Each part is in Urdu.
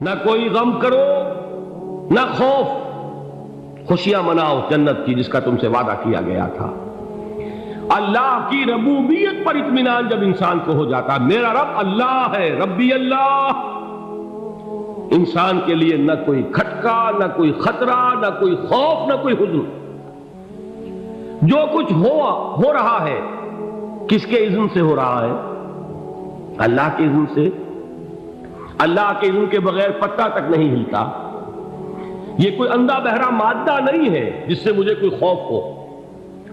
نہ کوئی غم کرو نہ خوف، خوشیاں مناؤ جنت کی جس کا تم سے وعدہ کیا گیا تھا۔ اللہ کی ربوبیت پر اطمینان جب انسان کو ہو جاتا، میرا رب اللہ ہے، ربی اللہ، انسان کے لیے نہ کوئی کھٹکا، نہ کوئی خطرہ، نہ کوئی خوف، نہ کوئی حزن۔ جو کچھ ہو رہا ہے کس کے اذن سے ہو رہا ہے؟ اللہ کے اذن سے۔ اللہ کے اذن کے بغیر پتہ تک نہیں ہلتا۔ یہ کوئی اندھا بہرا مادہ نہیں ہے جس سے مجھے کوئی خوف ہو۔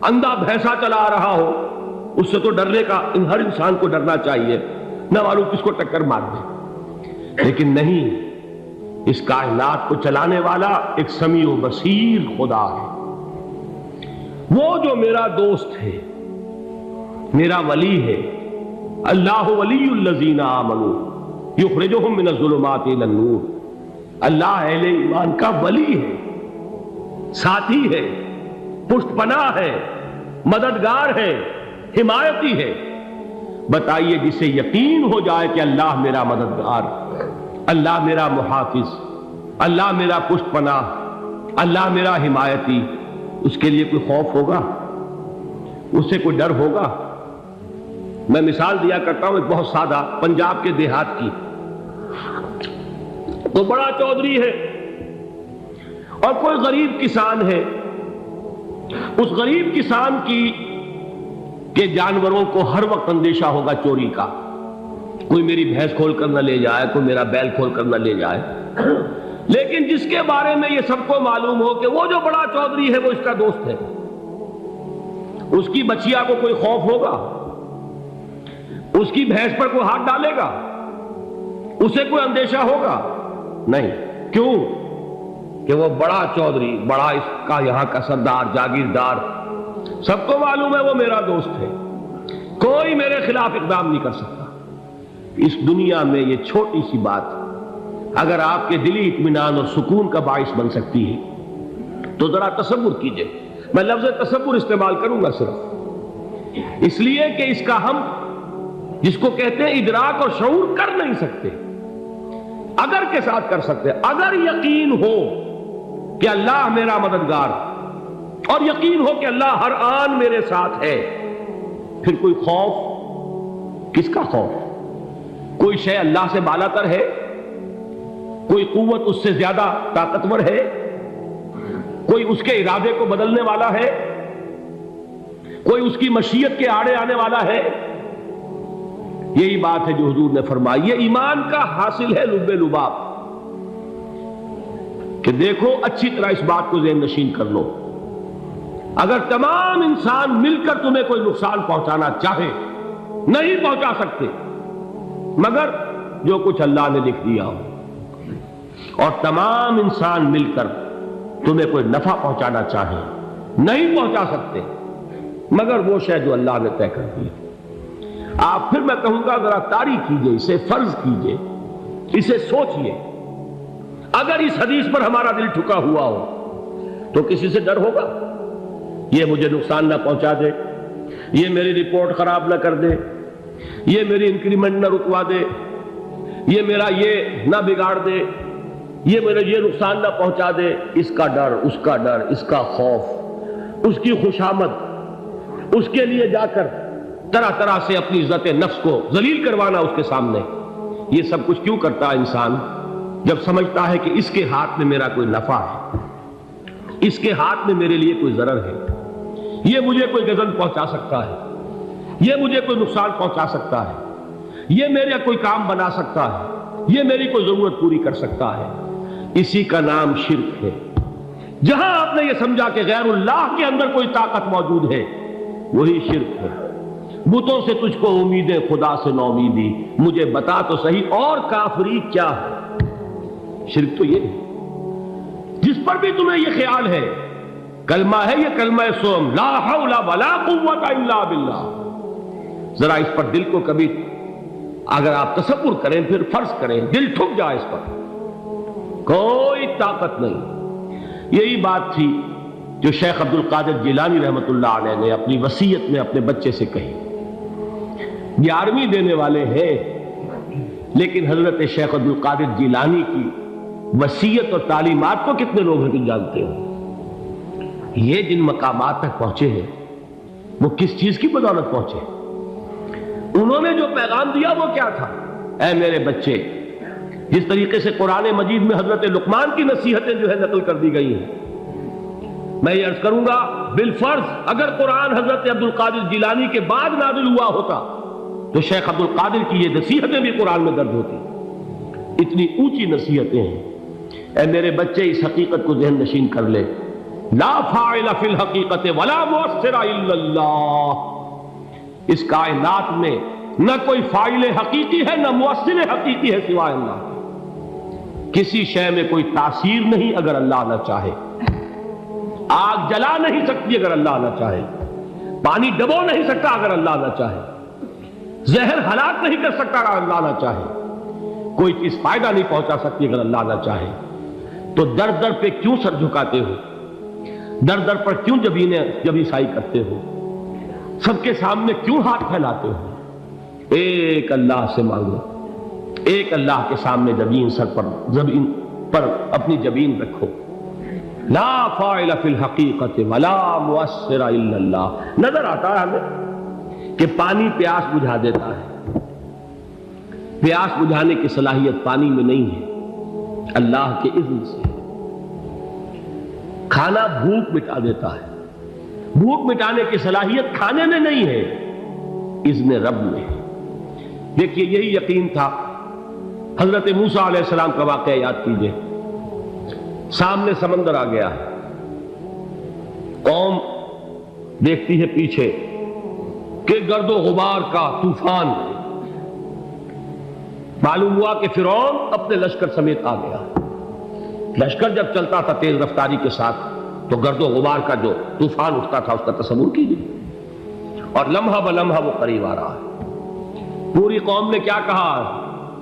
اندھا بھینسا چلا رہا ہو اس سے تو ڈرنے کا ہر انسان کو ڈرنا چاہیے، نہ معلوم کس کو ٹکر مار دے۔ لیکن نہیں، اس کائنات کو چلانے والا ایک سمیع و بصیر خدا ہے، وہ جو میرا دوست ہے، میرا ولی ہے۔ اللہ ولی الذین آمنوا یخرجہم من الظلمات الی النور۔ اللہ اہل ایمان کا ولی ہے، ساتھی ہے، پشت پناہ ہے، مددگار ہے، حمایتی ہے۔ بتائیے جسے یقین ہو جائے کہ اللہ میرا مددگار، اللہ میرا محافظ، اللہ میرا پشت پناہ، اللہ میرا حمایتی، اس کے لیے کوئی خوف ہوگا؟ اس سے کوئی ڈر ہوگا؟ میں مثال دیا کرتا ہوں ایک بہت سادہ، پنجاب کے دیہات کی۔ تو بڑا چودھری ہے اور کوئی غریب کسان ہے۔ اس غریب کسان کے جانوروں کو ہر وقت اندیشہ ہوگا چوری کا، کوئی میری بھینس کھول کر نہ لے جائے، کوئی میرا بیل کھول کر نہ لے جائے۔ لیکن جس کے بارے میں یہ سب کو معلوم ہو کہ وہ جو بڑا چودھری ہے وہ اس کا دوست ہے، اس کی بچیا کو کوئی خوف ہوگا؟ اس کی بھینس پر کوئی ہاتھ ڈالے گا؟ اسے کوئی اندیشہ ہوگا؟ نہیں۔ کیوں؟ کہ وہ بڑا چودھری، بڑا اس کا یہاں کا سردار، جاگیردار، سب کو معلوم ہے وہ میرا دوست ہے، کوئی میرے خلاف اقدام نہیں کر سکتا۔ اس دنیا میں یہ چھوٹی سی بات اگر آپ کے دلی اطمینان اور سکون کا باعث بن سکتی ہے تو ذرا تصور کیجئے۔ میں لفظ تصور استعمال کروں گا صرف اس لیے کہ اس کا ہم جس کو کہتے ہیں ادراک اور شعور کر نہیں سکتے، اگر کے ساتھ کر سکتے۔ اگر یقین ہو کہ اللہ میرا مددگار اور یقین ہو کہ اللہ ہر آن میرے ساتھ ہے، پھر کوئی خوف؟ کس کا خوف؟ کوئی شے اللہ سے بالا تر ہے؟ کوئی قوت اس سے زیادہ طاقتور ہے؟ کوئی اس کے ارادے کو بدلنے والا ہے؟ کوئی اس کی مشیت کے آڑے آنے والا ہے؟ یہی بات ہے جو حضور نے فرمائی، یہ ایمان کا حاصل ہے لب لباب، کہ دیکھو اچھی طرح اس بات کو ذہن نشین کر لو، اگر تمام انسان مل کر تمہیں کوئی نقصان پہنچانا چاہے نہیں پہنچا سکتے، مگر جو کچھ اللہ نے لکھ دیا ہو، اور تمام انسان مل کر تمہیں کوئی نفع پہنچانا چاہے نہیں پہنچا سکتے، مگر وہ شے جو اللہ نے طے کر دی۔ آپ پھر میں کہوں گا ذرا طاری کیجئے، اسے فرض کیجئے، اسے سوچئے۔ اگر اس حدیث پر ہمارا دل ٹھکا ہوا ہو تو کسی سے ڈر ہوگا؟ یہ مجھے نقصان نہ پہنچا دے، یہ میری رپورٹ خراب نہ کر دے، یہ میری انکریمنٹ نہ رکوا دے، یہ میرا یہ نہ بگاڑ دے، یہ میرے یہ نقصان نہ پہنچا دے۔ اس کا ڈر، اس کا ڈر، اس کا خوف، اس کی خوشامد، اس کے لیے جا کر طرح طرح سے اپنی عزت نفس کو ذلیل کروانا اس کے سامنے، یہ سب کچھ کیوں کرتا ہے انسان؟ جب سمجھتا ہے کہ اس کے ہاتھ میں میرا کوئی نفع ہے، اس کے ہاتھ میں میرے لیے کوئی ضرر ہے، یہ مجھے کوئی غضب پہنچا سکتا ہے، یہ مجھے کوئی نقصان پہنچا سکتا ہے، یہ میرا کوئی کام بنا سکتا ہے، یہ میری کوئی ضرورت پوری کر سکتا ہے، اسی کا نام شرک ہے۔ جہاں آپ نے یہ سمجھا کہ غیر اللہ کے اندر کوئی طاقت موجود ہے، وہی شرک ہے۔ بتوں سے تجھ کو امیدیں، خدا سے نو امیدی، مجھے بتا تو صحیح اور کافری کیا ہے؟ شرک تو یہ ہے۔ جس پر بھی تمہیں یہ خیال ہے، کلمہ ہے یہ کلمہ سوم، لا حول ولا قوت الا باللہ، ذرا اس پر دل کو کبھی اگر آپ تصور کریں، پھر فرض کریں، دل ٹھک جائے اس پر، کوئی طاقت نہیں۔ یہی بات تھی جو شیخ عبد القادر جیلانی رحمۃ اللہ علیہ نے اپنی وصیت میں اپنے بچے سے کہی۔ 11ویں دینے والے ہیں، لیکن حضرت شیخ عبد القادر جیلانی کی وصیت اور تعلیمات کو کتنے لوگ ہیں تم جانتے ہو؟ یہ جن مقامات تک پہنچے ہیں وہ کس چیز کی بدولت پہنچے؟ انہوں نے جو پیغام دیا وہ کیا تھا؟ اے میرے بچے، جس طریقے سے قرآن مجید میں حضرت لقمان کی نصیحتیں جو ہے نقل کر دی گئی ہیں، میں یہ عرض کروں گا بالفرض اگر قرآن حضرت عبد القادر جیلانی کے بعد نازل ہوا ہوتا تو شیخ عبد القادر کی یہ نصیحتیں بھی قرآن میں درج ہوتی۔ اتنی اونچی نصیحتیں ہیں۔ اے میرے بچے، اس حقیقت کو ذہن نشین کر لے، لا فاعل فی الحقیقت ولا مؤثر الا اللہ۔ اس کائنات میں نہ کوئی فاعل حقیقی ہے نہ مؤثر حقیقی ہے سوائے اللہ۔ کسی شے میں کوئی تاثیر نہیں اگر اللہ نہ چاہے۔ آگ جلا نہیں سکتی اگر اللہ نہ چاہے، پانی ڈبو نہیں سکتا اگر اللہ نہ چاہے، زہر ہلاک نہیں کر سکتا اگر اللہ نہ چاہے، کوئی چیز فائدہ نہیں پہنچا سکتی اگر اللہ نہ چاہے۔ تو در در پہ کیوں سر جھکاتے ہو؟ در در پر کیوں جبیں سائی کرتے ہو؟ سب کے سامنے کیوں ہاتھ پھیلاتے ہو؟ ایک اللہ سے مانگو، ایک اللہ کے سامنے زمین پر اپنی جبین رکھو۔ لا فاعل فی الحقیقت ولا مؤثر الا اللہ۔ نظر آتا ہے ہمیں کہ پانی پیاس بجھا دیتا ہے، پیاس بجھانے کی صلاحیت پانی میں نہیں ہے، اللہ کے اذن سے۔ کھانا بھوک مٹا دیتا ہے، بھوک مٹانے کی صلاحیت کھانے میں نہیں ہے، اذن رب میں ہے۔ دیکھیے یہی یقین تھا حضرت موسیٰ علیہ السلام کا واقعہ یاد کیجئے۔ سامنے سمندر آ گیا ہے، قوم دیکھتی ہے پیچھے کہ گرد و غبار کا طوفان ہے۔ معلوم ہوا کہ فرعون اپنے لشکر سمیت آ گیا۔ لشکر جب چلتا تھا تیز رفتاری کے ساتھ تو گرد و غبار کا جو طوفان اٹھتا تھا اس کا تصور کیجیے، اور لمحہ بلمحہ وہ قریب آ رہا ہے۔ پوری قوم نے کیا کہا؟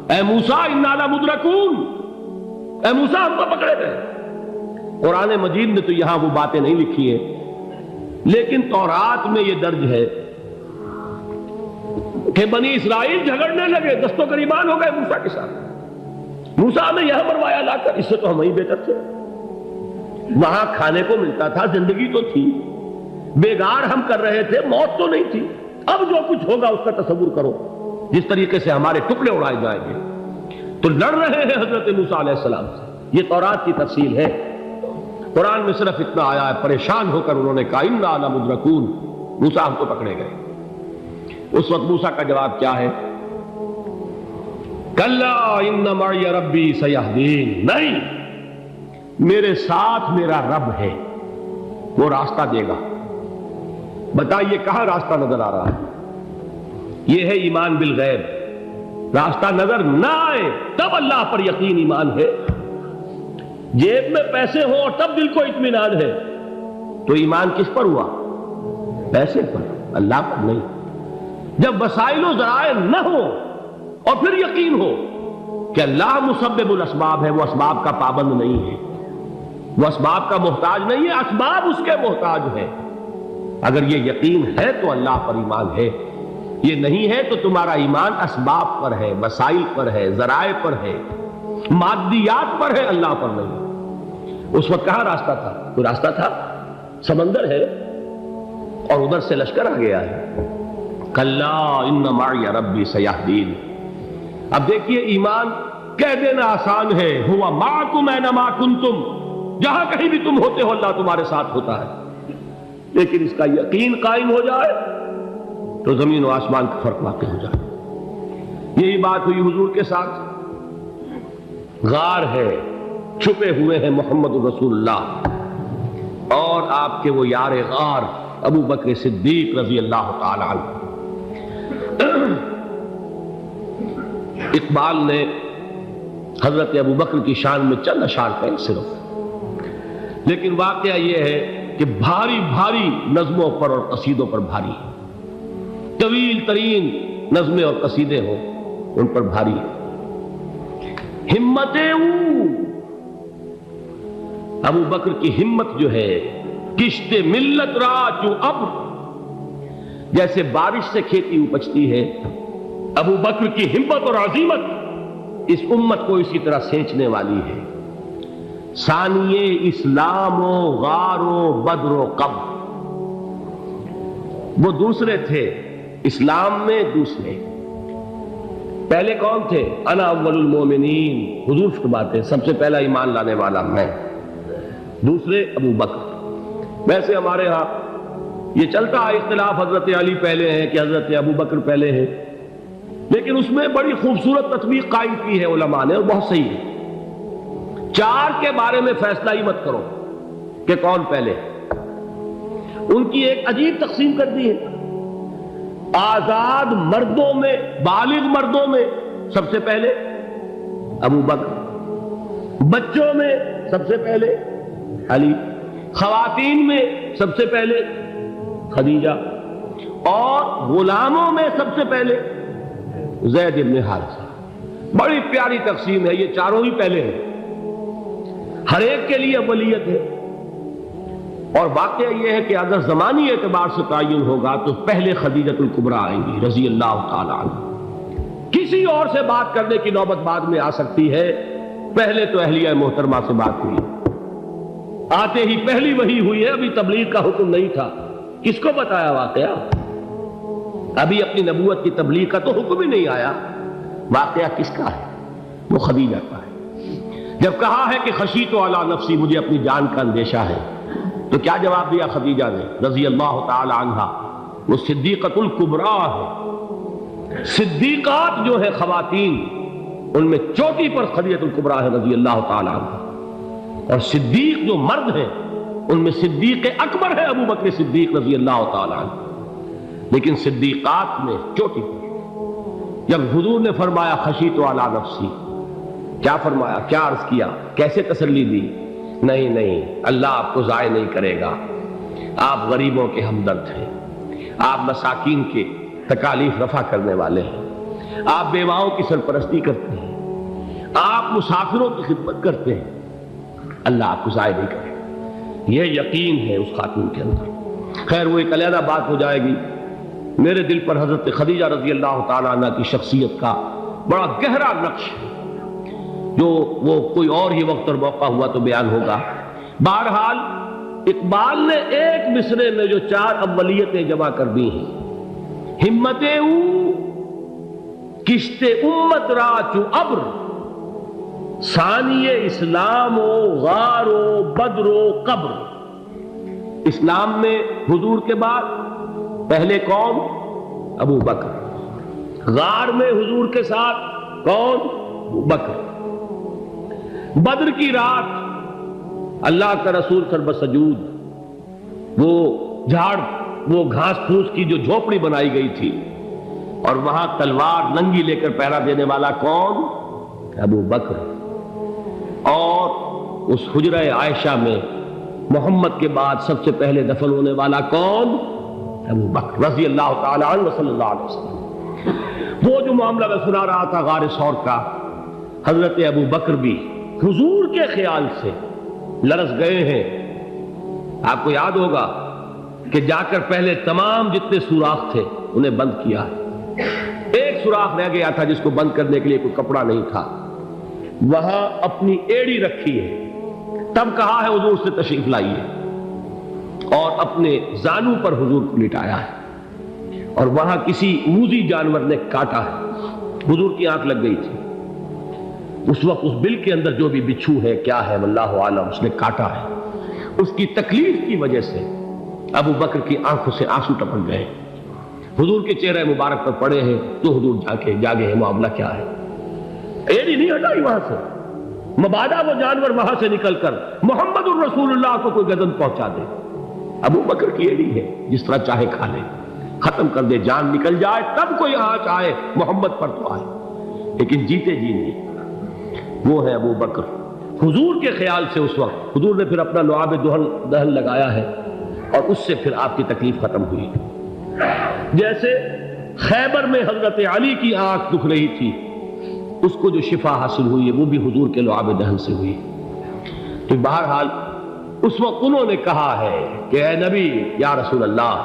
اے موسیٰ انا لمدرکون، اے موسیٰ ہم کو پکڑے گئے۔ قرآن مجید نے تو یہاں وہ باتیں نہیں لکھی ہیں، لیکن تورات میں یہ درج ہے کہ بنی اسرائیل جھگڑنے لگے، دست و گریبان ہو گئے موسیٰ کے ساتھ۔ موسیٰ نے یہاں مروایا لا کر، اس سے تو ہم ہی بہتر تھے، وہاں کھانے کو ملتا تھا، زندگی تو تھی، بیگار ہم کر رہے تھے، موت تو نہیں تھی۔ اب جو کچھ ہوگا اس کا تصور کرو، جس طریقے سے ہمارے ٹکڑے اڑائے جائیں گے۔ تو لڑ رہے ہیں حضرت موسیٰ علیہ السلام سے۔ یہ تورات کی تفصیل ہے، قرآن میں صرف اتنا آیا ہے، پریشان ہو کر انہوں نے کہا انا لمدرکون، موسیٰ ہم کو پکڑے گئے۔ اس وقت موسیٰ کا جواب کیا ہے؟ کلا ان معی ربی سیہدین، نہیں، میرے ساتھ میرا رب ہے، وہ راستہ دے گا۔ بتائیے کہاں راستہ نظر آ رہا ہے؟ یہ ہے ایمان بالغیب۔ راستہ نظر نہ آئے تب اللہ پر یقین ایمان ہے۔ جیب میں پیسے ہوں اور تب دل کو اطمینان ہے تو ایمان کس پر ہوا؟ پیسے پر، اللہ پر نہیں۔ جب وسائل و ذرائع نہ ہو اور پھر یقین ہو کہ اللہ مسبب الاسباب ہے، وہ اسباب کا پابند نہیں ہے، وہ اسباب کا محتاج نہیں ہے، اسباب اس کے محتاج ہے۔ اگر یہ یقین ہے تو اللہ پر ایمان ہے، یہ نہیں ہے تو تمہارا ایمان اسباب پر ہے، وسائل پر ہے، ذرائع پر ہے، مادیات پر ہے، اللہ پر نہیں۔ اس وقت کہاں راستہ تھا؟ کوئی راستہ تھا؟ سمندر ہے اور ادھر سے لشکر آ گیا ہے۔ کلا ان معی ربی سیہدین۔ اب دیکھیے ایمان کہہ دینا آسان ہے، ہوا معکم اینما کنتم، جہاں کہیں بھی تم ہوتے ہو اللہ تمہارے ساتھ ہوتا ہے، لیکن اس کا یقین قائم ہو جائے تو زمین و آسمان کا فرق واقع ہو جائے۔ یہی بات ہوئی حضور کے ساتھ۔ غار ہے، چھپے ہوئے ہیں محمد رسول اللہ اور آپ کے وہ یار غار ابو بکر صدیق رضی اللہ تعالی عنہ۔ اقبال نے حضرت ابو بکر کی شان میں چند اشعار کہے صرف، لیکن واقعہ یہ ہے کہ بھاری بھاری نظموں پر اور قصیدوں پر بھاری ہے، طویل ترین نظمیں اور قصیدے ہوں ان پر بھاری ہے۔ ہمتیں ابو بکر کی ہمت جو ہے، کشت ملت را چوں ابر، جیسے بارش سے کھیتی اپجتی ہے، ابو بکر کی ہمت اور عزیمت اس امت کو اسی طرح سینچنے والی ہے۔ ثانیے اسلام و غار و بدر و قبر، وہ دوسرے تھے اسلام میں، دوسرے پہلے کون تھے؟ انا اول المومنین، حضور فرماتے سب سے پہلا ایمان لانے والا میں، دوسرے ابو بکر۔ ویسے ہمارے ہاں یہ چلتا ہے اختلاف، حضرت علی پہلے ہیں کہ حضرت ابو بکر پہلے ہیں، لیکن اس میں بڑی خوبصورت تطبیق قائم کی ہے علماء نے، اور بہت صحیح ہے۔ چار کے بارے میں فیصلہ ہی مت کرو کہ کون پہلے، ان کی ایک عجیب تقسیم کر دی ہے۔ آزاد مردوں میں، بالغ مردوں میں سب سے پہلے ابو بکر، بچوں میں سب سے پہلے علی، خواتین میں سب سے پہلے خدیجہ، اور غلاموں میں سب سے پہلے زید بن حارثہ۔ بڑی پیاری تقسیم ہے، یہ چاروں ہی پہلے ہیں، ہر ایک کے لیے اولیت ہے۔ اور واقعہ یہ ہے کہ اگر زمانی اعتبار سے تعین ہوگا تو پہلے خدیجۃ الکبریٰ آئیں گی رضی اللہ تعالی عنہ، کسی اور سے بات کرنے کی نوبت بعد میں آ سکتی ہے، پہلے تو اہلیہ محترمہ سے بات ہوئی، آتے ہی پہلی وحی ہوئی ہے، ابھی تبلیغ کا حکم نہیں تھا۔ کس کو بتایا واقعہ؟ ابھی اپنی نبوت کی تبلیغ کا تو حکم ہی نہیں آیا، واقعہ کس کا ہے؟ وہ خدیجہ کا ہے۔ جب کہا ہے کہ خشیت علی نفسی، مجھے اپنی جان کا اندیشہ ہے، تو کیا جواب دیا خدیجہ نے رضی اللہ تعالی عنہا؟ وہ صدیقۃ الکبریٰ ہے، صدیقات جو ہے خواتین ان میں چوٹی پر خدیجۃ الکبریٰ ہے رضی اللہ تعالی عنہا، اور صدیق جو مرد ہیں ان میں صدیق اکبر ہے ابو بکر صدیق رضی اللہ تعالی عنہ، لیکن صدیقات میں چوٹی پر۔ جب حضور نے فرمایا خشیت علی نفسی، کیا فرمایا، کیا عرض کیا، کیسے تسلی دی؟ نہیں نہیں، اللہ آپ کو ضائع نہیں کرے گا، آپ غریبوں کے ہمدرد ہیں، آپ مساکین کے تکالیف رفع کرنے والے ہیں، آپ بیواؤں کی سرپرستی کرتے ہیں، آپ مسافروں کی خدمت کرتے ہیں، اللہ آپ کو ضائع نہیں کرے گا۔ یہ یقین ہے اس خاتون کے اندر۔ خیر وہ ایک علیحدہ بات ہو جائے گی۔ میرے دل پر حضرت خدیجہ رضی اللہ تعالیٰ عنہ کی شخصیت کا بڑا گہرا نقش ہے، جو وہ کوئی اور ہی وقت اور موقع ہوا تو بیان ہوگا۔ بہرحال اقبال نے ایک مصرے میں جو چار اولیتیں جمع کر دی ہیں، ہمتیں او کشت امت را چو ابر، ثانی اسلام و غار و بدر و قبر۔ اسلام میں حضور کے بعد پہلے کون؟ ابو بکر۔ غار میں حضور کے ساتھ کون؟ ابو بکر۔ بدر کی رات اللہ کا رسول سربسجود وہ جھاڑ، وہ گھاس پھوس کی جو جھوپڑی بنائی گئی تھی، اور وہاں تلوار ننگی لے کر پہرا دینے والا کون؟ ابو بکر۔ اور اس حجرہ عائشہ میں محمد کے بعد سب سے پہلے دفن ہونے والا کون؟ ابو بکر رضی اللہ تعالی عنہ وصلی اللہ علیہ وسلم۔ وہ جو معاملہ میں سنا رہا تھا غار ثور کا، حضرت ابو بکر بھی حضور کے خیال سے لرز گئے ہیں۔ آپ کو یاد ہوگا کہ جا کر پہلے تمام جتنے سوراخ تھے انہیں بند کیا ہے، ایک سوراخ رہ گیا تھا جس کو بند کرنے کے لیے کوئی کپڑا نہیں تھا، وہاں اپنی ایڑی رکھی ہے، تب کہا ہے حضور سے تشریف لائیے، اور اپنے زانو پر حضور کو لٹایا ہے، اور وہاں کسی موذی جانور نے کاٹا ہے، حضور کی آنکھ لگ گئی تھی، اس وقت اس بل کے اندر جو بھی بچھو ہے کیا ہے واللہ عالم، اس نے کاٹا ہے، اس کی تکلیف کی وجہ سے ابو بکر کی آنکھوں سے آنسو ٹپک گئے، حضور کے چہرے مبارک پر پڑے ہیں، تو حضور جاگے ہیں، معاملہ کیا ہے؟ ایڑی نہیں ہٹائی وہاں سے، مبادا وہ جانور وہاں سے نکل کر محمد الرسول اللہ کو کوئی گزن پہنچا دے، ابو بکر کی ایڑی ہے، جس طرح چاہے کھا لے، ختم کر دے، جان نکل جائے تب کوئی آنچ آئے، محمد پر تو آئے، لیکن جیتے جی نہیں۔ وہ ہے ابو بکر۔ حضور کے خیال سے اس وقت حضور نے پھر اپنا لعاب دہن لگایا ہے، اور اس سے پھر آپ کی تکلیف ختم ہوئی۔ جیسے خیبر میں حضرت علی کی آنکھ دکھ رہی تھی، اس کو جو شفا حاصل ہوئی ہے وہ بھی حضور کے لعاب دہن سے ہوئی۔ تو بہرحال اس وقت انہوں نے کہا ہے کہ اے نبی یا رسول اللہ،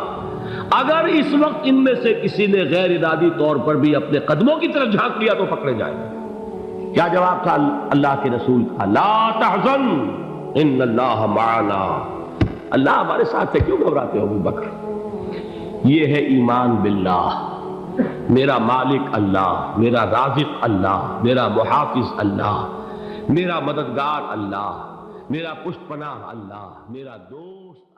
اگر اس وقت ان میں سے کسی نے غیر ارادی طور پر بھی اپنے قدموں کی طرف جھانک لیا تو پکڑے جائیں گے، کیا جواب تھا اللہ کے رسول کا؟ لا تحزن ان اللہ معنا، اللہ ہمارے ساتھ ہے، کیوں گھبراتے ہو ابو بکر؟ یہ ہے ایمان باللہ، میرا مالک اللہ، میرا رازق اللہ، میرا محافظ اللہ، میرا مددگار اللہ، میرا پشت پناہ اللہ، میرا دوست